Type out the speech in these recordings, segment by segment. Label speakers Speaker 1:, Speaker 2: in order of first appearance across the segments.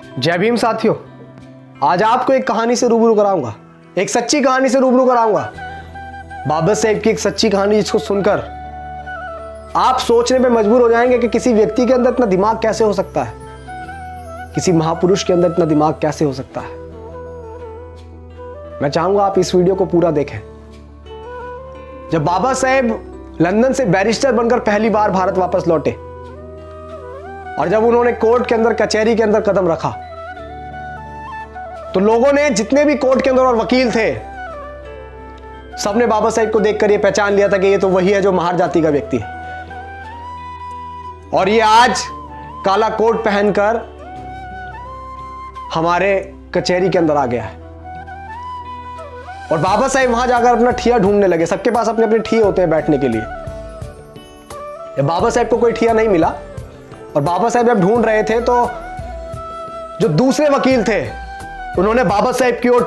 Speaker 1: जय भीम साथियों, आज आपको एक कहानी से रूबरू कराऊंगा, एक सच्ची कहानी से रूबरू कराऊंगा। बाबा साहेब की एक सच्ची कहानी जिसको सुनकर आप सोचने पे मजबूर हो जाएंगे कि किसी व्यक्ति के अंदर इतना दिमाग कैसे हो सकता है, किसी महापुरुष के अंदर इतना दिमाग कैसे हो सकता है। मैं चाहूंगा आप इस वीडियो को पूरा देखें। जब बाबा साहेब लंदन से बैरिस्टर बनकर पहली बार भारत वापस लौटे और जब उन्होंने कोर्ट के अंदर, कचहरी के अंदर कदम रखा, तो लोगों ने, जितने भी कोर्ट के अंदर और वकील थे, सबने बाबा साहेब को देखकर यह पहचान लिया था कि ये तो वही है जो महार जाति का व्यक्ति है। और ये आज काला कोट पहनकर हमारे कचहरी के अंदर आ गया है। और बाबा साहेब वहां जाकर अपना ठिया ढूंढने लगे। सबके पास अपने अपने ठिए होते हैं बैठने के लिए। जब बाबा साहेब को कोई ठिया नहीं मिला और बाबा साहेब जब ढूंढ रहे थे, तो जो दूसरे वकील थे उन्होंने बाबा साहेब की ओर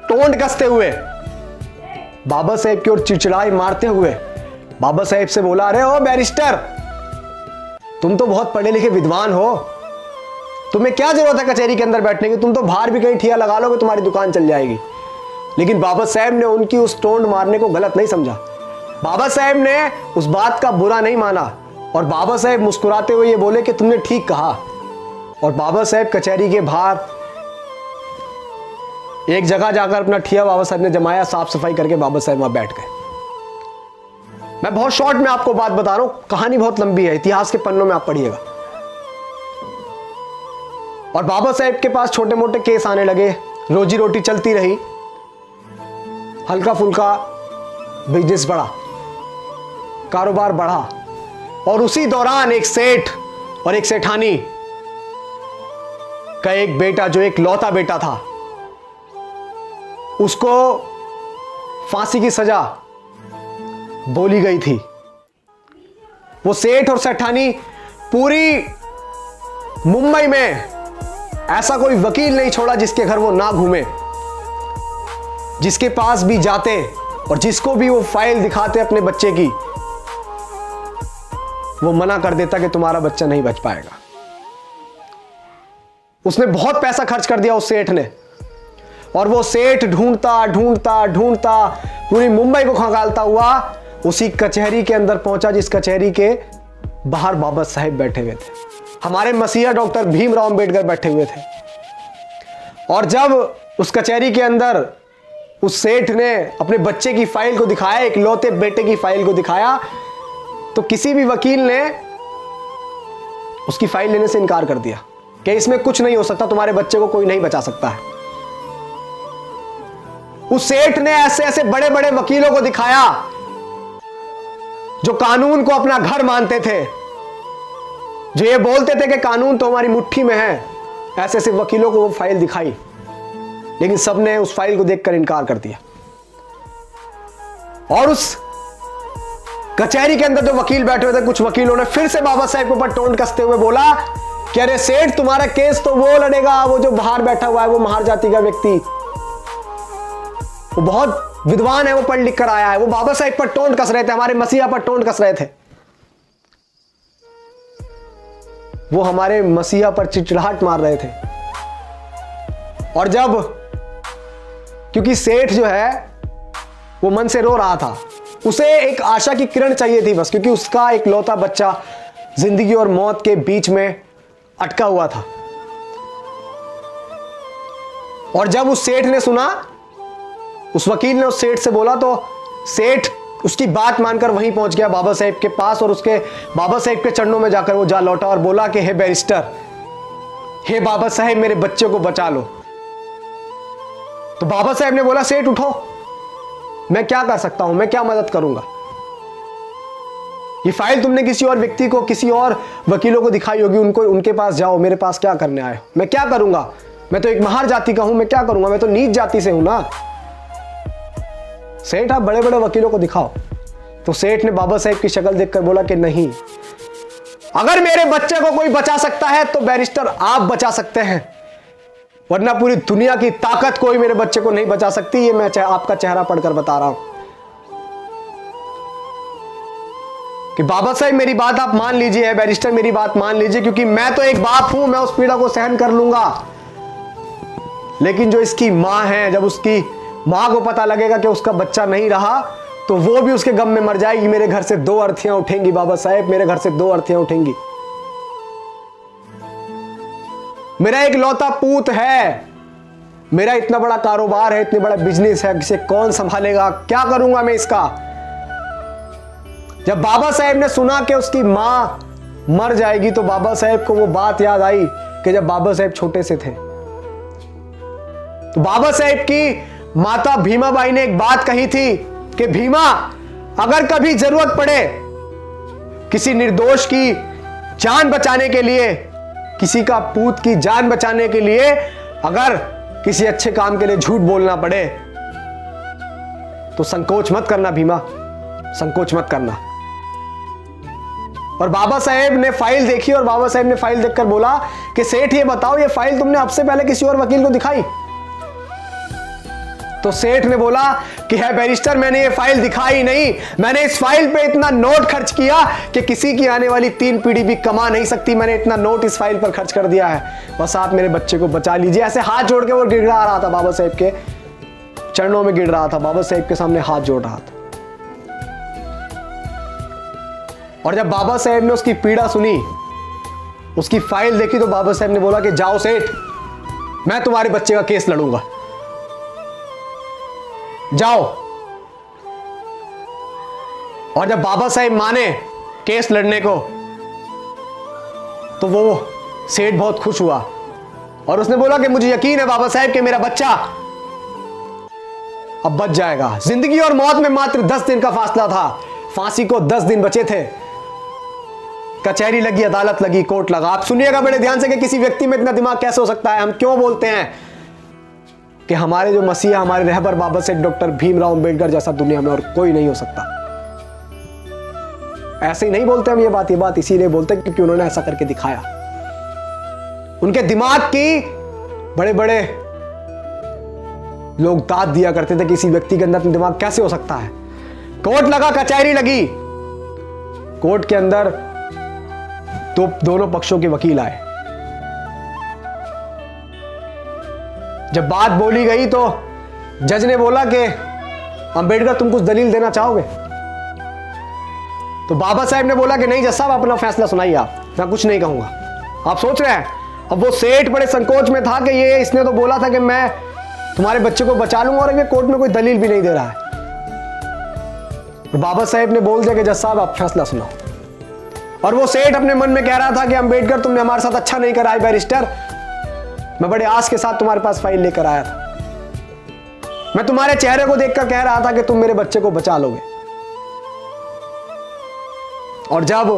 Speaker 1: टोंट कसते हुए, बाबा साहेब की ओर चिड़चिड़ाई मारते हुए बाबा साहेब से बोला, अरे ओ बैरिस्टर, तुम तो बहुत पढ़े लिखे विद्वान हो, तुम्हें क्या जरूरत है कचहरी के अंदर बैठने की, तुम तो बाहर भी कहीं ठिया लगा लोगे, तुम्हारी दुकान चल जाएगी। लेकिन बाबा साहेब ने उनकी उस टोंट मारने को गलत नहीं समझा। बाबा साहेब ने उस बात का बुरा नहीं माना और बाबा साहेब मुस्कुराते हुए ये बोले कि तुमने ठीक कहा। और बाबा साहेब कचहरी के बाहर एक जगह जाकर अपना ठिया बाबा साहब ने जमाया, साफ सफाई करके बाबा साहब वहां बैठ गए। मैं बहुत शॉर्ट में आपको बात बता रहा हूं, कहानी बहुत लंबी है, इतिहास के पन्नों में आप पढ़िएगा। और बाबा साहेब के पास छोटे मोटे केस आने लगे, रोजी रोटी चलती रही, हल्का फुल्का बिजनेस बढ़ा, कारोबार बढ़ा। और उसी दौरान एक सेठ और एक सेठानी का एक बेटा, जो एक लौता बेटा था, उसको फांसी की सजा बोली गई थी। वो सेठ और सेठानी पूरी मुंबई में ऐसा कोई वकील नहीं छोड़ा जिसके घर वो ना घूमे, जिसके पास भी जाते और जिसको भी वो फाइल दिखाते अपने बच्चे की, वो मना कर देता कि तुम्हारा बच्चा नहीं बच पाएगा। उसने बहुत पैसा खर्च कर दिया उस सेठ ने। और वो सेठ ढूंढता ढूंढता ढूंढता पूरी मुंबई को खंगालता हुआ उसी कचहरी के अंदर पहुंचा जिस कचहरी के बाहर बाबा साहेब बैठे हुए थे, हमारे मसीहा डॉक्टर भीमराव अंबेडकर बैठे हुए थे। और जब उस कचहरी के अंदर उस सेठ ने अपने बच्चे की फाइल को दिखाया, एक लौते बेटे की फाइल को दिखाया, तो किसी भी वकील ने उसकी फाइल लेने से इनकार कर दिया कि इसमें कुछ नहीं हो सकता, तुम्हारे बच्चे को कोई नहीं बचा सकता है। उस सेठ ने ऐसे ऐसे बड़े बड़े वकीलों को दिखाया जो कानून को अपना घर मानते थे, जो ये बोलते थे कि कानून तो हमारी मुट्ठी में है। ऐसे ऐसे वकीलों को वो फाइल दिखाई, लेकिन सबने उस फाइल को देखकर इनकार कर दिया। और उस कचहरी के अंदर जो वकील बैठे हुए थे, कुछ वकीलों ने फिर से बाबा साहेब के ऊपर टोंट कसते हुए बोला कि अरे सेठ, तुम्हारा केस तो वो लड़ेगा, वो जो बाहर बैठा हुआ है, वो महार जाति का व्यक्ति, वो बहुत विद्वान है, वो पढ़ लिख कर आया है। वो बाबा साहेब पर टोंट कस रहे थे, हमारे मसीहा पर टोंट कस रहे थे। वो हमारे मसीहा पर चिड़चिड़ाहट मार रहे थे। और जब, क्योंकि सेठ जो है वो मन से रो रहा था, उसे एक आशा की किरण चाहिए थी बस, क्योंकि उसका एक लौता बच्चा जिंदगी और मौत के बीच में अटका हुआ था। और जब उस सेठ ने सुना, उस वकील ने उस सेठ से बोला, तो सेठ उसकी बात मानकर वहीं पहुंच गया बाबा साहेब के पास और उसके बाबा साहेब के चरणों में जाकर वो जा लौटा और बोला कि हे बैरिस्टर, हे बाबा साहेब, मेरे बच्चे को बचा लो। तो बाबा साहेब ने बोला, सेठ उठो, मैं क्या कर सकता हूं, मैं क्या मदद करूंगा। ये फाइल तुमने किसी और व्यक्ति को, किसी और वकीलों को दिखाई होगी, उनको, उनके पास जाओ, मेरे पास क्या करने आए हो, मैं क्या करूंगा, मैं तो एक महार जाति का हूं, मैं क्या करूंगा, मैं तो नीच जाति से हूं ना। सेठ, आप बड़े बड़े वकीलों को दिखाओ। तो सेठ ने बाबा साहेब की शक्ल देखकर बोला कि नहीं, अगर मेरे बच्चे को कोई बचा सकता है तो बैरिस्टर आप बचा सकते हैं, वरना पूरी दुनिया की ताकत कोई मेरे बच्चे को नहीं बचा सकती। ये मैं आपका चेहरा पढ़कर बता रहा हूं कि बाबा साहब मेरी बात आप मान लीजिए, बैरिस्टर मेरी बात मान लीजिए, क्योंकि मैं तो एक बाप हूं, मैं उस पीड़ा को सहन कर लूंगा। लेकिन जो इसकी माँ है, जब उसकी माँ को पता लगेगा कि उसका बच्चा नहीं रहा, तो वो भी उसके गम में मर जाएगी। मेरे घर से 2 अर्थियां उठेंगी बाबा साहेब, मेरे घर से 2 अर्थियां उठेंगी। मेरा एक लौता पूत है, मेरा इतना बड़ा कारोबार है, इतने बड़ा बिजनेस है, इसे कौन संभालेगा, क्या करूंगा मैं इसका। जब बाबा साहेब ने सुना कि उसकी मां मर जाएगी, तो बाबा साहेब को वो बात याद आई कि जब बाबा साहेब छोटे से थे, तो बाबा साहेब की माता भीमाबाई ने एक बात कही थी कि भीमा, अगर कभी जरूरत पड़े किसी निर्दोष की जान बचाने के लिए, किसी का पूत की जान बचाने के लिए, अगर किसी अच्छे काम के लिए झूठ बोलना पड़े, तो संकोच मत करना भीमा, संकोच मत करना। और बाबा साहेब ने फाइल देखी और बाबा साहेब ने फाइल देखकर बोला कि सेठ ये बताओ, ये फाइल तुमने अब से पहले किसी और वकील को दिखाई? तो सेठ ने बोला कि है बैरिस्टर, मैंने ये फाइल दिखाई नहीं, मैंने इस फाइल पे इतना नोट खर्च किया कि किसी की आने वाली 3 पीढ़ी भी कमा नहीं सकती। मैंने इतना नोट इस फाइल पर खर्च कर दिया है, बस आप मेरे बच्चे को बचा लीजिए। ऐसे हाथ जोड़ के वो गिड़गिड़ा रहा था, बाबा साहेब के चरणों में गिर रहा था, बाबा साहेब के सामने हाथ जोड़ रहा था। और जब बाबा साहेब ने उसकी पीड़ा सुनी, उसकी फाइल देखी, तो बाबा साहेब ने बोला कि जाओ सेठ, मैं तुम्हारे बच्चे का केस लड़ूंगा, जाओ। और जब बाबा साहेब माने केस लड़ने को, तो वो सेठ बहुत खुश हुआ और उसने बोला कि मुझे यकीन है बाबा साहेब कि मेरा बच्चा अब बच जाएगा। जिंदगी और मौत में मात्र 10 दिन का फासला था, फांसी को 10 दिन बचे थे। कचहरी लगी, अदालत लगी, कोर्ट लगा। आप सुनिएगा बड़े ध्यान से कि किसी व्यक्ति में इतना दिमाग कैसे हो सकता है। हम क्यों बोलते हैं कि हमारे जो मसीहा, हमारे रहबर बाबा साहेब डॉक्टर भीमराव अंबेडकर जैसा दुनिया में और कोई नहीं हो सकता। ऐसे ही नहीं बोलते हम ये बात इसीलिए बोलते हैं क्योंकि उन्होंने ऐसा करके दिखाया। उनके दिमाग की बड़े बड़े लोग दाद दिया करते थे कि किसी व्यक्ति के अंदर दिमाग कैसे हो सकता है। कोर्ट लगा, कचहरी लगी, कोर्ट के अंदर तो दोनों पक्षों के वकील आए। जब बात बोली गई तो जज ने बोला कि अंबेडकर तुम कुछ दलील देना चाहोगे? तो बाबा साहेब ने बोला कि नहीं जज साहब, अपना फैसला सुनाइए, आप, मैं कुछ नहीं कहूंगा। आप सोच रहे हैं, अब वो सेठ बड़े संकोच में था कि ये इसने तो बोला था कि मैं तुम्हारे बच्चे को बचा लूंगा और ये कोर्ट में कोई दलील भी नहीं दे रहा है। और बाबा साहेब ने बोल दिया कि जज साहब आप फैसला सुनाओ। और वो सेठ अपने मन में कह रहा था कि अंबेडकर तुमने हमारे साथ अच्छा नहीं करा बैरिस्टर, मैं बड़े आस के साथ तुम्हारे पास फाइल लेकर आया था, मैं तुम्हारे चेहरे को देखकर कह रहा था कि तुम मेरे बच्चे को बचा लोगे। और जब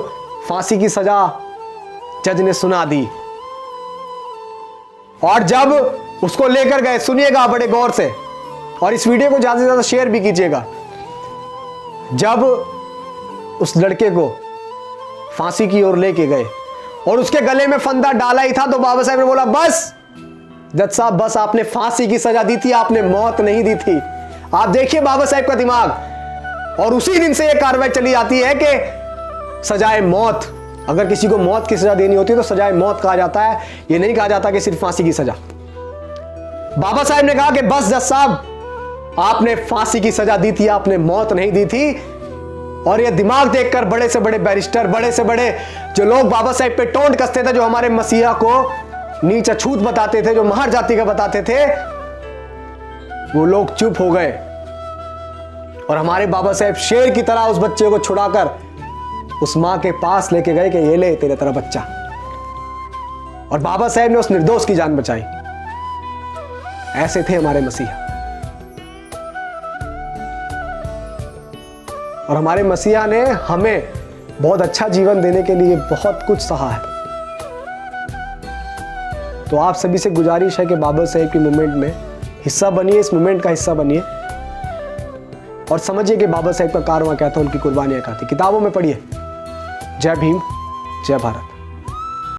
Speaker 1: फांसी की सजा जज ने सुना दी और जब उसको लेकर गए, सुनिएगा बड़े गौर से और इस वीडियो को ज्यादा से ज्यादा शेयर भी कीजिएगा, जब उस लड़के को फांसी की ओर लेके गए और उसके गले में फंदा डाला ही था, तो बाबा साहब ने बोला बस जज साहब बस, आपने फांसी की सजा दी थी, आपने मौत नहीं दी थी। आप देखिए बाबा साहब का दिमाग। और उसी दिन से यह कार्रवाई चली जाती है कि सजाए मौत, अगर किसी को मौत की सजा देनी होती है तो सजाए मौत कहा जाता है, यह नहीं कहा जाता कि सिर्फ फांसी की सजा। बाबा साहब ने कहा कि बस जज साहब, आपने फांसी की सजा दी थी, आपने मौत नहीं दी थी। और यह दिमाग देखकर बड़े से बड़े बैरिस्टर, बड़े से बड़े जो लोग बाबा साहब पे टोंट कसते थे, जो हमारे मसीहा को नीच अछूत बताते थे, जो महर जाति का बताते थे, वो लोग चुप हो गए। और हमारे बाबा साहब शेर की तरह उस बच्चे को छुड़ाकर उस मां के पास लेके गए कि ये ले तेरे तरह बच्चा। और बाबा साहब ने उस निर्दोष की जान बचाई। ऐसे थे हमारे मसीहा। और हमारे मसीहा ने हमें बहुत अच्छा जीवन देने के लिए बहुत कुछ सहा है। तो आप सभी से गुजारिश है कि बाबा साहेब की मूवमेंट में हिस्सा बनिए, इस मूवमेंट का हिस्सा बनिए और समझिए कि बाबा साहेब का कारवां क्या था, उनकी कुर्बानियां क्या थी। किताबों में पढ़िए। जय भीम, जय भारत।